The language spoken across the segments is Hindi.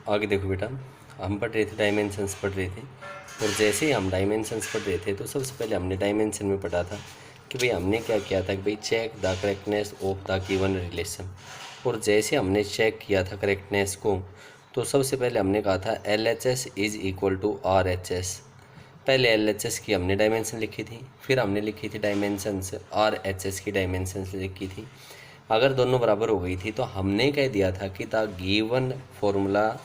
आगे देखो बेटा, हम पढ़ रहे थे डायमेंशंस पढ़ रहे थे, और जैसे ही हम डायमेंशंस पढ़ रहे थे तो सबसे पहले हमने डायमेंशन में पढ़ा था कि भाई हमने क्या किया था कि भाई check the correctness of the given relation. और जैसे हमने चेक किया था करेक्टनेस को, तो सबसे पहले हमने कहा था LHS is equal to RHS। पहले LHS की हमने डायमेंशन लिखी थी, फिर हमने लिखी थी डायमेंशंस RHS की डायमेंशंस लिखी थी। अगर दोनों बराबर हो गई थी तो हमने कह दिया था कि द गिवन फॉर्मूला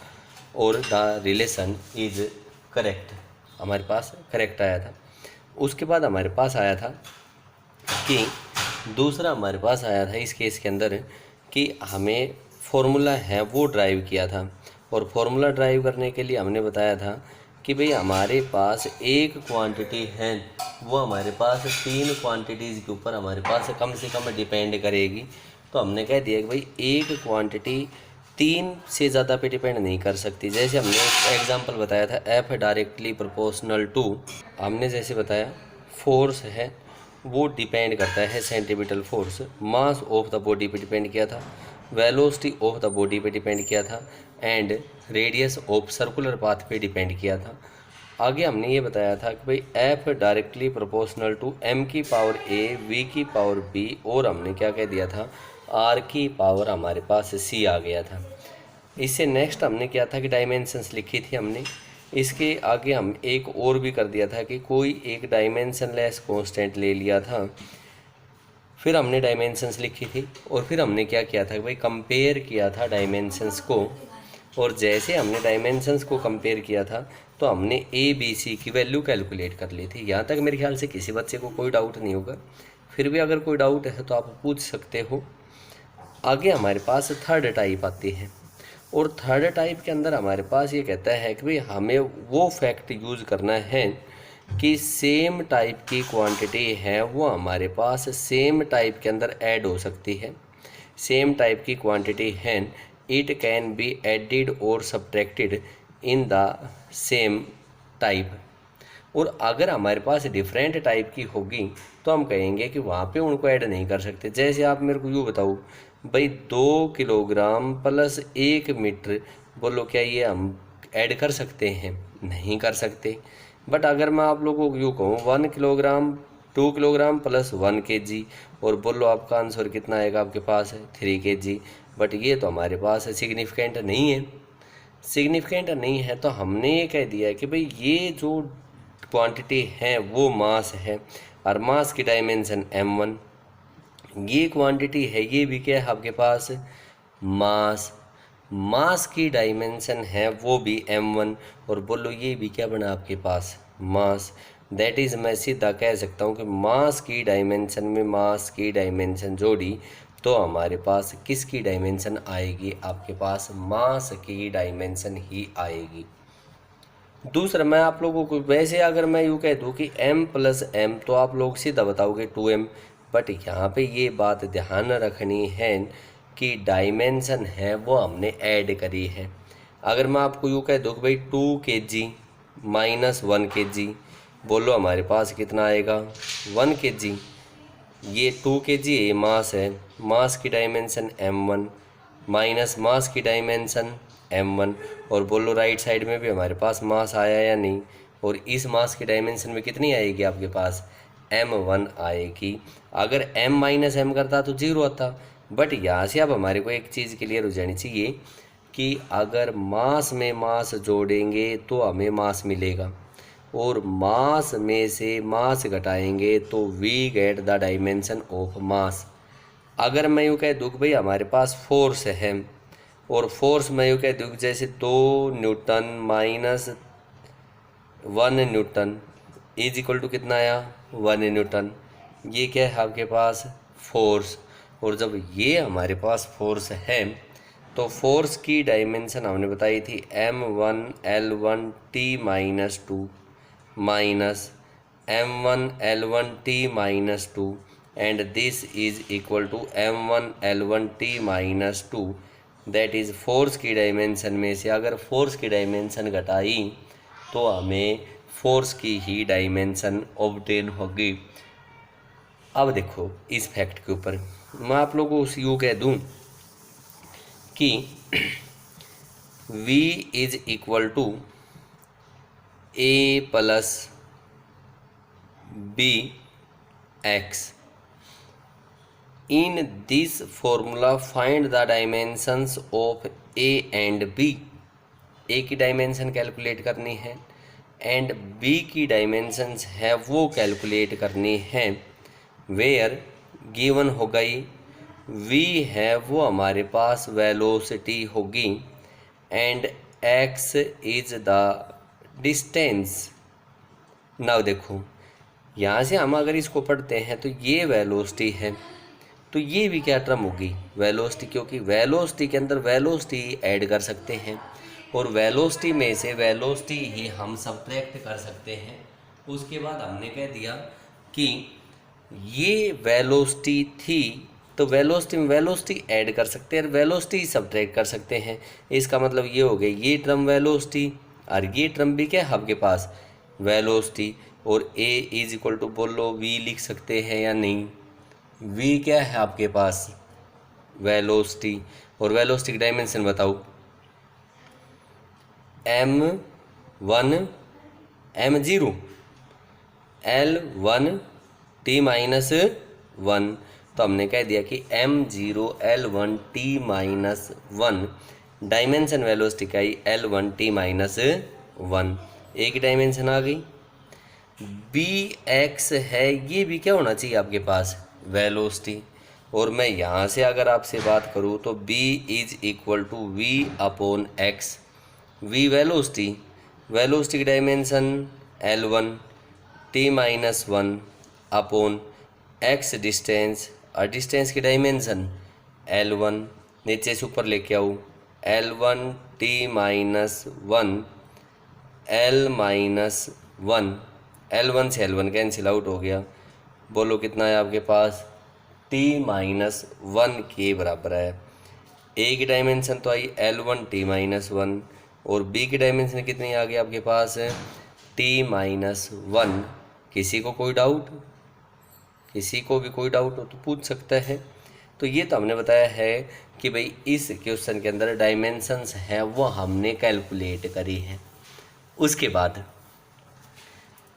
और द रिलेशन इज करेक्ट। हमारे पास करेक्ट आया था। उसके बाद हमारे पास आया था कि दूसरा हमारे पास आया था इस केस के अंदर कि हमें फॉर्मूला है वो ड्राइव किया था, और फॉर्मूला ड्राइव करने के लिए हमने बताया था कि भाई हमारे पास एक क्वांटिटी है, वो हमारे पास तीन क्वांटिटीज़ के ऊपर हमारे पास कम से कम डिपेंड करेगी। तो हमने कह दिया कि भाई एक क्वांटिटी तीन से ज़्यादा पे डिपेंड नहीं कर सकती। जैसे हमने एग्जांपल बताया था एफ डायरेक्टली प्रोपोर्शनल टू, हमने जैसे बताया फोर्स है वो डिपेंड करता है centimetre force, mass of the body पे डिपेंड किया था, वेलोसिटी ऑफ द बॉडी पे डिपेंड किया था, and radius of circular path पे डिपेंड किया था। आगे हमने ये बताया था कि भाई F directly proportional to M की पावर ए वी की पावर बी, और हमने क्या कह दिया था आर की पावर हमारे पास सी आ गया था। इससे नेक्स्ट हमने क्या था कि डायमेंशंस लिखी थी हमने। इसके आगे हम एक और भी कर दिया था कि कोई एक डायमेंशनलेस कांस्टेंट ले लिया था, फिर हमने डायमेंशंस लिखी थी, और फिर हमने क्या किया था कि भाई कंपेयर किया था डायमेंशंस को। और जैसे हमने डायमेंशंस को कंपेयर किया था तो हमने ए बी सी की वैल्यू कैलकुलेट कर ली थी। यहाँ तक मेरे ख्याल से किसी बच्चे को कोई डाउट नहीं होगा, फिर भी अगर कोई डाउट है तो आप पूछ सकते हो। आगे हमारे पास थर्ड टाइप आती है, और थर्ड टाइप के अंदर हमारे पास ये कहता है कि भाई हमें वो फैक्ट यूज़ करना है कि सेम टाइप की क्वांटिटी है वो हमारे पास सेम टाइप के अंदर ऐड हो सकती है। सेम टाइप की क्वांटिटी है, इट कैन बी एडिड और subtracted in the same type. और अगर हमारे पास डिफरेंट टाइप की होगी तो हम कहेंगे कि वहाँ पे उनको ऐड नहीं कर सकते। जैसे आप मेरे को यूँ बताओ भाई 2 किलोग्राम प्लस 1 मीटर, बोलो क्या ये हम ऐड कर सकते हैं? नहीं कर सकते। बट अगर मैं आप लोगों को यूँ कहूँ 1 किलोग्राम 2 किलोग्राम प्लस 1 kg, और बोलो आपका आंसर कितना आएगा आपके पास है 3 kg। बट ये तो हमारे पास सिग्निफिकेंट नहीं है। सिग्निफिकेंट नहीं है तो हमने ये कह दिया कि भाई ये जो क्वांटिटी है वो मास है, और मास की डायमेंशन m1। ये क्वांटिटी है ये भी क्या है आपके पास मास, मास की डायमेंशन है वो भी m1, और बोलो ये भी क्या बना आपके पास मास। दैट इज़ मैं सीधा कह सकता हूँ कि मास की डायमेंशन में मास की डायमेंशन जोड़ी तो हमारे पास किसकी डायमेंशन आएगी? आपके पास मास की डायमेंशन ही आएगी। दूसरा मैं आप लोगों को वैसे अगर मैं यूँ कह दूँ कि m प्लस m तो आप लोग सीधा बताओगे 2m, बट यहाँ पे ये बात ध्यान रखनी है कि डायमेंशन है वो हमने ऐड करी है। अगर मैं आपको यूँ कह दूँ कि भाई 2 kg माइनस 1 kg, बोलो हमारे पास कितना आएगा 1 kg। ये 2 kg ये मास है, मास की डायमेंशन m1 माइनस मास की डायमेंशन m1, और बोलो राइट साइड में भी हमारे पास मास आया या नहीं, और इस मास की डायमेंशन में कितनी आएगी आपके पास m1 आएगी। अगर m माइनस m करता तो 0 आता। बट यहाँ से अब हमारे को एक चीज़ क्लियर हो जानी चाहिए कि अगर मास में मास जोड़ेंगे तो हमें मास मिलेगा, और मास में से मास घटाएंगे तो we get the dimension of mass. अगर मैं यूँ कह दूँ कि भाई हमारे पास फोर्स है, और फोर्स मैं यूँ कह दूँ जैसे 2 newton minus 1 newton is equal to कितना आया 1 न्यूटन, ये क्या है आपके पास फोर्स। और जब ये हमारे पास फोर्स है तो फोर्स की डायमेंशन हमने बताई थी m1L1T-2 minus m1L1T-2, and this is equal to m1L1T-2। That is force की डायमेंशन में से अगर फोर्स की डायमेंशन घटाई तो हमें फोर्स की ही डायमेंशन ऑब्टेन होगी। अब देखो इस फैक्ट के ऊपर मैं आप लोगों को यूँ कह दूँ कि v is equal to a plus b x। In this formula find the dimensions of a and b। a की डायमेंशन कैलकुलेट करनी है एंड b की डायमेंशंस है वो कैलकुलेट करनी है। वेयर गिवन हो गई v है वो हमारे पास वेलोसिटी होगी and x is the distance. Now देखो यहाँ से हम अगर इसको पढ़ते हैं तो ये वेलोसिटी है, तो ये भी क्या टर्म होगी वेलोसिटी, क्योंकि वेलोसिटी के अंदर वेलोसिटी ऐड कर सकते हैं और वेलोसिटी में से वेलोसिटी ही हम सब्ट्रैक्ट कर सकते हैं। उसके बाद हमने कह दिया कि ये वेलोसिटी थी तो वेलोसिटी में वेलोसिटी ऐड कर सकते हैं और वेलोसिटी सब्ट्रैक्ट कर सकते हैं। इसका मतलब ये हो गया ये टर्म वेलोसिटी और ये टर्म भी क्या है आपके पास वेलोसिटी। और a इज इक्वल टू बोलो v लिख सकते हैं या नहीं, v क्या है आपके पास वेलोसिटी। और वेलोसिटी की डायमेंशन बताओ m1 m0 l1 t-1। तो हमने कह दिया कि m0 l1 t-1 dimension velocity का ही l1 t-1 एक डायमेंशन आ गई। bx है ये भी क्या होना चाहिए आपके पास वेलोसिटी। और मैं यहाँ से अगर आपसे बात करूँ तो b is equal to v upon x। v velocity, velocity की dimension l1 t-1 upon x distance और डिस्टेंस की डायमेंशन l1। नीचे से ऊपर लेके आऊँ l1 t-1 l-1 L1 से L1 कैंसिल आउट हो गया। बोलो कितना है आपके पास t-1 के बराबर है। a की डायमेंशन तो आई L1 t-1 और b की डायमेंशन कितनी आ गई आपके पास t-1। किसी को कोई डाउट, किसी को भी कोई डाउट हो तो पूछ सकता है। तो ये तो हमने बताया है कि भाई इस क्वेश्चन के अंदर डायमेंशंस है वो हमने कैलकुलेट करी है। उसके बाद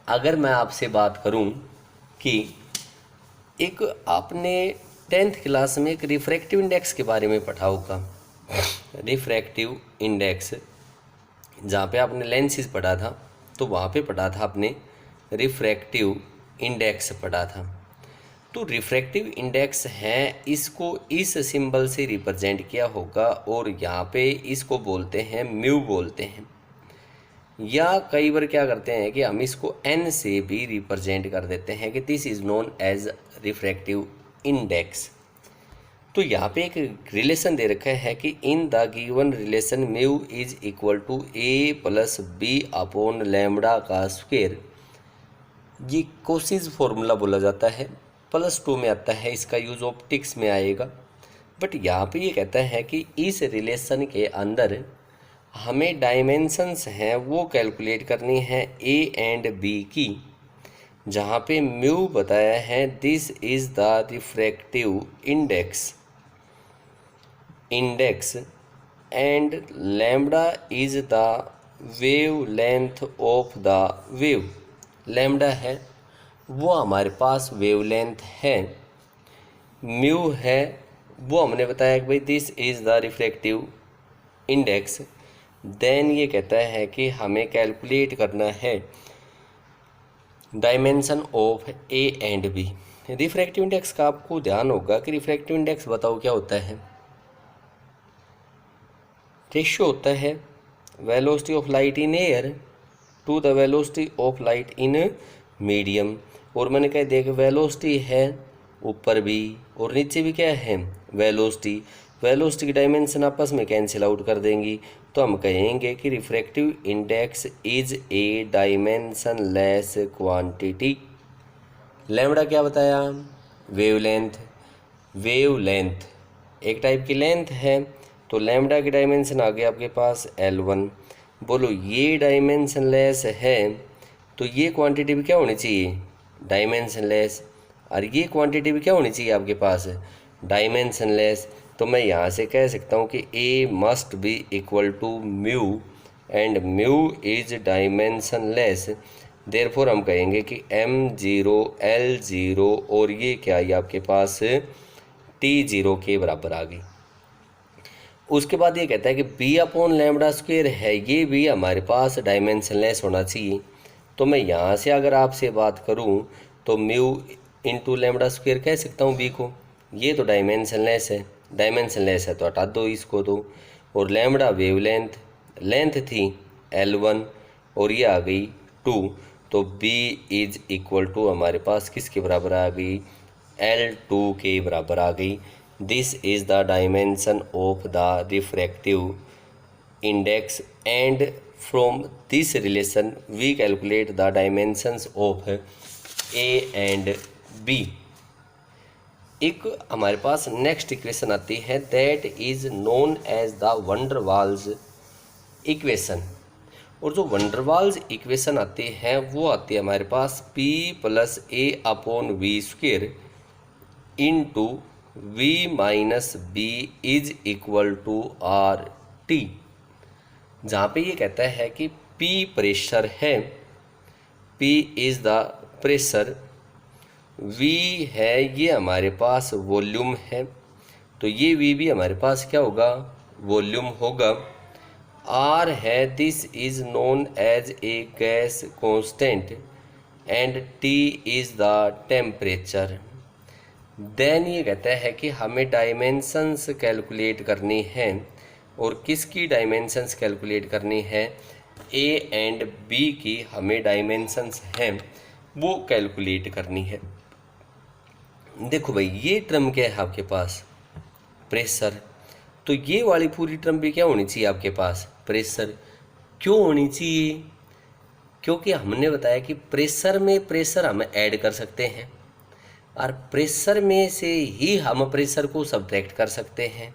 अगर मैं आपसे बात करूं कि एक आपने 10th क्लास में एक रिफ्रैक्टिव इंडेक्स के बारे में पढ़ा होगा। रिफ्रैक्टिव इंडेक्स जहाँ पे आपने लेंसेज पढ़ा था तो वहाँ पे पढ़ा था आपने रिफ्रैक्टिव इंडेक्स पढ़ा था। तो रिफ्रैक्टिव इंडेक्स है इसको इस सिंबल से रिप्रेजेंट किया होगा और यहाँ पे इसको बोलते हैं म्यू बोलते हैं, या कई बार क्या करते हैं कि हम इसको n से भी रिप्रेजेंट कर देते हैं कि this is known as refractive index. तो यहाँ पे एक रिलेशन दे रखा है कि in the given relation mu is equal to a plus B upon lambda का स्क्वायर। ये कोसिस फॉर्मूला बोला जाता है, +2 में आता है, इसका यूज़ ऑप्टिक्स में आएगा। बट यहाँ पे ये कहता है कि इस रिलेशन के अंदर हमें डायमेंशंस हैं वो कैलकुलेट करनी है a एंड b की, जहाँ पे म्यू बताया है this is the refractive index and lambda is the wavelength of the wave. Lambda है वो हमारे पास वेव लेंथ है, म्यू है वो हमने बताया कि भाई this is the refractive index. Then ये कहता है कि हमें कैलकुलेट करना है dimension of A and B. Refractive index का आपको ध्यान होगा कि रिफ्रैक्टिव इंडेक्स बताओ क्या होता है, रेशियो होता है velocity of light in air to the velocity of light in medium. और मैंने कह दिया कि वेलोसिटी है ऊपर भी और नीचे भी क्या है वेलोसिटी, वेलोसिटी की डायमेंशन आपस में कैंसिल आउट कर देंगी। तो हम कहेंगे कि refractive index is a dimension less quantity. Lambda क्या बताया वेवलेंथ, वेवलेंथ एक टाइप की लेंथ है, तो लैम्बडा की डायमेंशन आ गया आपके पास L1। बोलो ये डायमेंशन लेस है तो ये क्वांटिटी भी क्या होनी चाहिए डायमेंशन लेस, और ये क्वांटिटी भी क्या होनी चाहिए आपके पास डायमेंशन लेस। तो मैं यहाँ से कह सकता हूँ कि a must be equal to mu and mu is dimensionless. Therefore हम कहेंगे कि m0 l0 और ये क्या, ये आपके पास t0 के बराबर आ गई। उसके बाद ये कहता है कि b अपॉन लैम्बडा स्क्वायर है, ये भी हमारे पास डायमेंशनलेस होना चाहिए। तो मैं यहाँ से अगर आपसे बात करूँ तो म्यू इंटू लैम्बडा स्क्वायर कह सकता हूँ b को, ये तो डायमेंशनलेस है, डायमेंशनलेस है तो हटा दो इसको तो। और लैम्बडा वेवलेंथ, लेंथ थी L1 और ये आ गई 2, तो B इज इक्वल टू हमारे पास किसके बराबर आ गई, L2 के बराबर आ गई। This is the dimension of the refractive index and from this relation we calculate the dimensions of A and B। एक हमारे पास नेक्स्ट इक्वेशन आती है that is known as the Van der Waals equation. और जो वंडरवाल्स इक्वेशन आती है वो आती है हमारे पास p plus A upon V square into V minus B is equal to R T, जहाँ पे ये कहता है कि p प्रेशर है, p is the pressure, v है ये हमारे पास वॉल्यूम है, तो ये v भी हमारे पास क्या होगा, वॉल्यूम होगा। R है this is known as a gas constant and T is the temperature. Then ये कहता है कि हमें डायमेंशंस कैलकुलेट करनी है, और किसकी डायमेंशंस कैलकुलेट करनी है, A एंड B की हमें डायमेंशंस हैं वो कैलकुलेट करनी है। देखो भाई ये टर्म क्या है आपके पास, प्रेशर, तो ये वाली पूरी टर्म भी क्या होनी चाहिए आपके पास, प्रेशर। क्यों होनी चाहिए, क्योंकि हमने बताया कि प्रेशर में प्रेशर हम ऐड कर सकते हैं और प्रेशर में से ही हम प्रेशर को सब्ट्रैक्ट कर सकते हैं।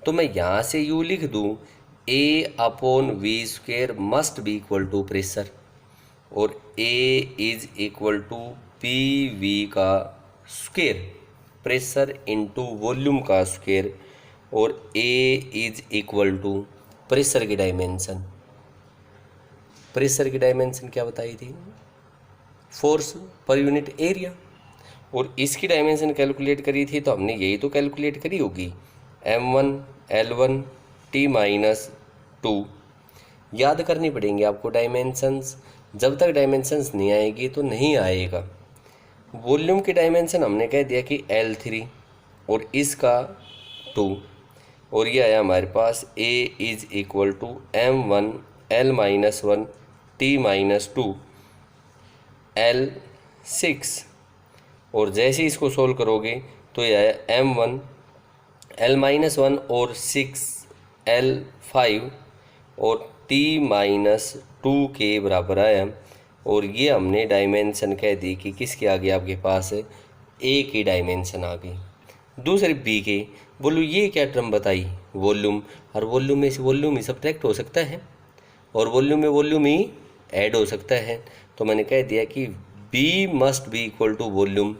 तो मैं यहाँ से यूँ लिख दूँ A upon V square must be equal to pressure, और A is equal to P V का स्क्वेयर, प्रेशर इंटू वॉल्यूम का स्क्वेयर, और A is equal to pressure की डायमेंशन। प्रेशर की डायमेंशन क्या बताई थी, फोर्स पर यूनिट एरिया, और इसकी डायमेंशन कैलकुलेट करी थी तो हमने यही तो कैलकुलेट करी होगी, M1 L1 T-2। याद करनी पड़ेंगे आपको डायमेंशंस, जब तक डायमेंशंस नहीं आएगी तो नहीं आएगा। वॉल्यूम की डायमेंशन हमने कह दिया कि L3 और इसका 2, और ये आया हमारे पास A is equal to M1 L-1 T-2 L6, और जैसे इसको सोल्व करोगे तो ये आया M1 L-1 और 6 L5 और T-2 के बराबर आया। और ये हमने डायमेंशन कह दी कि किसकी आ गई आपके पास, A की डायमेंशन आ गई। दूसरे B के, बोलो ये क्या टर्म बताई, वॉल्यूम, और वॉल्यूम में से वॉल्यूम ही सब्ट्रैक्ट हो सकता है और वॉल्यूम में वॉल्यूम ही ऐड हो सकता है। तो मैंने कह दिया कि B must be equal to volume,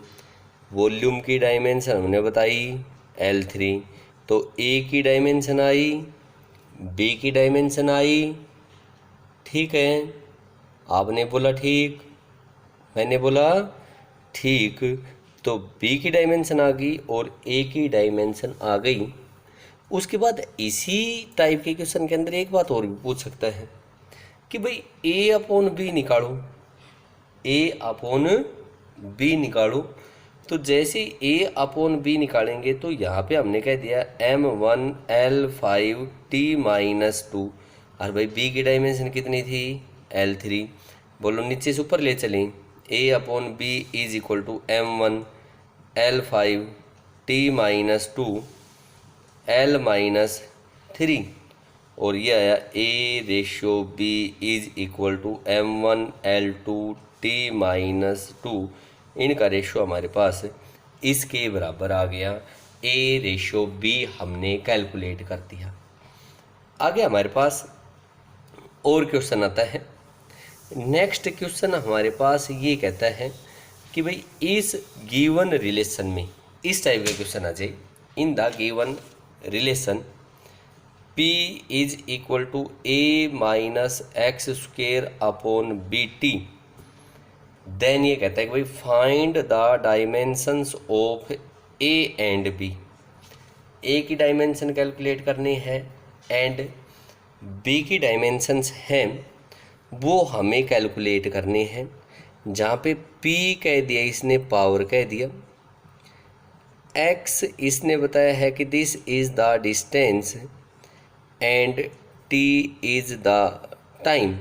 volume की डायमेंशन हमने बताई L3, तो A की डायमेंशन आई, B की डायमेंशन आई, ठीक है, आपने बोला ठीक, मैंने बोला ठीक, तो B की डायमेंशन आ गई और A की डायमेंशन आ गई। उसके बाद इसी टाइप के क्वेश्चन के अंदर एक बात और भी पूछ सकता है कि भाई A अपॉन B निकालो, A अपॉन B निकालो। तो जैसे A अपॉन B निकालेंगे तो यहाँ पे हमने कह दिया M1 L5 T-2, और भाई B की डायमेंशन कितनी थी, L3। बोलो नीचे से ऊपर ले चलें, A upon B is equal to M1 L5 T-2 L-3, और ये आया A/B is equal to M1 L2 T-2, इनका रेशो हमारे पास इसके बराबर आ गया। A/B हमने कैलकुलेट कर दिया। आगे हमारे पास और क्वेश्चन आता है। नेक्स्ट क्वेश्चन हमारे पास ये कहता है कि भाई इस गिवन रिलेशन में, इस टाइप का क्वेश्चन आ जाए, in the given relation P is equal to a minus X square upon B T, then ये कहता है कि भाई find the dimensions of a and b। a की डायमेंशन कैलकुलेट करनी है एंड b की डायमेंशंस हैं वो हमें कैलकुलेट करनी है। जहाँ पे p कह दिया इसने पावर कह दिया, x इसने बताया है कि this is the distance and t is the time,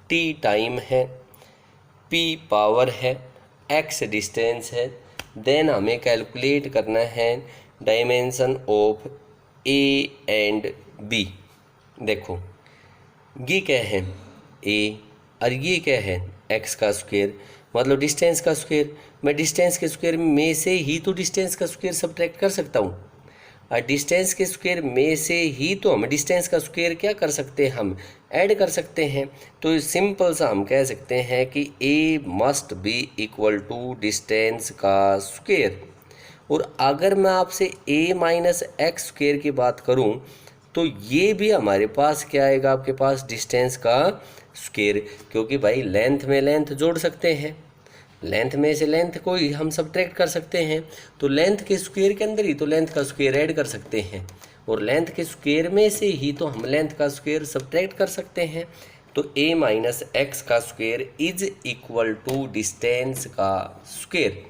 t time है, p पावर है, x डिस्टेंस है। देन हमें कैलकुलेट करना है dimension of a and b। देखो ये क्या है a और ये क्या है x का स्क्वायर, मतलब डिस्टेंस का स्क्वायर। मैं डिस्टेंस के स्क्वायर में से ही तो डिस्टेंस का स्क्वायर सब्ट्रैक्ट कर सकता हूँ, और डिस्टेंस के स्क्वायर में से ही तो हम डिस्टेंस का स्क्वायर क्या कर सकते हैं, हम ऐड कर सकते हैं। तो सिंपल सा हम कह सकते हैं कि a must be equal to distance का स्क्वायर। और अगर मैं आपसे a माइनस एक्स स्क्वायर की बात करूं तो ये भी हमारे पास क्या आएगा, आपके पास डिस्टेंस का स्क्वायर, क्योंकि भाई लेंथ में लेंथ जोड़ सकते हैं, लेंथ में से लेंथ को ही हम सब्ट्रैक्ट कर सकते हैं। तो लेंथ के स्क्वायर के अंदर ही तो लेंथ का स्क्वायर ऐड कर सकते हैं, और लेंथ के स्क्वायर में से ही तो हम लेंथ का स्क्वायर सब्ट्रैक्ट कर सकते हैं। तो a माइनस एक्स का square is equal to distance का स्क्वायर।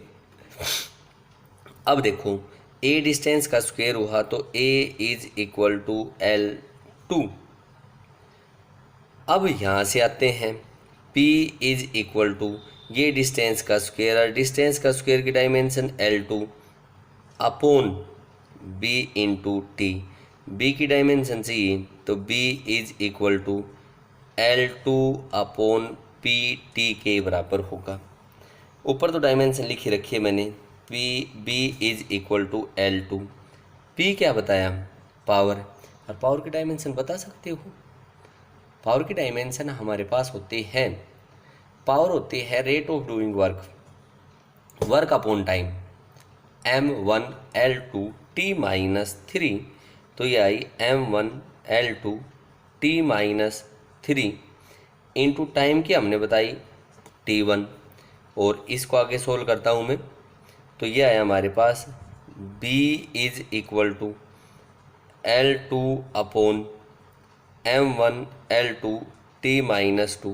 अब देखो a डिस्टेंस का स्क्वायर हुआ तो a is equal to L2। अब यहाँ से आते हैं p इज इक्वल टू ये डिस्टेंस का स्क्वायर, और डिस्टेंस का स्क्वायर की dimension L2 upon b into T, b की डायमेंशन चाहिए तो b is equal to L2 upon P T के बराबर होगा। ऊपर तो डायमेंशन लिखी रखी है मैंने, b is equal to L2, p क्या बताया, पावर, और पावर की डायमेंशन बता सकते हो। पावर की डायमेंशन हमारे पास होती है, पावर होती है rate of doing work, work upon time, m1 L2 t minus 3। तो ये आई m1 L2 t minus 3 into time की हमने बताई t1, और इसको आगे सोल्व करता हूँ मैं। तो ये आया हमारे पास b is equal to L2 upon m1 L2 t minus 2,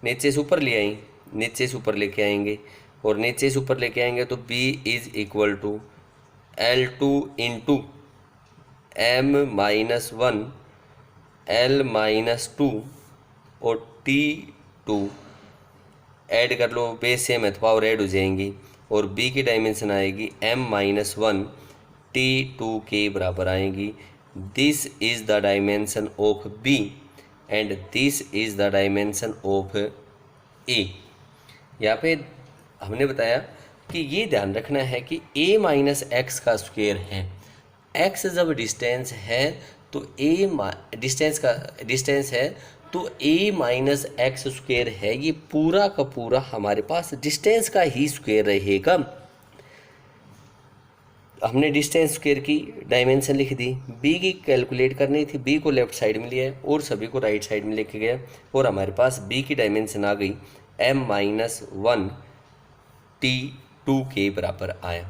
नीचे से ऊपर ले आई, नीचे से ऊपर लेके आएंगे, और नीचे से ऊपर लेके आएंगे तो b is equal to L2 into m minus 1 L minus 2 और T2 ऐड कर लो, बेस सेम है तो पावर ऐड हो जाएंगी, और b की डायमेंशन आएगी m माइनस 1 T2 के बराबर आएगी। This is the dimension of b and this is the dimension of a। यहाँ पे हमने बताया कि ये ध्यान रखना है कि a माइनस एक्स का स्क्वायर है, x जब डिस्टेंस है तो डिस्टेंस है तो a माइनस एक्स स्क्वायर है, ये पूरा का पूरा हमारे पास डिस्टेंस का ही स्क्वायर रहेगा। हमने डिस्टेंस स्क्वायर की डायमेंशन लिख दी, b की कैलकुलेट करनी थी, b को लेफ्ट साइड में लिया और सभी को राइट साइड में लेके गया, और हमारे पास b की डायमेंशन आ गई m माइनस 1 T2 के बराबर आया।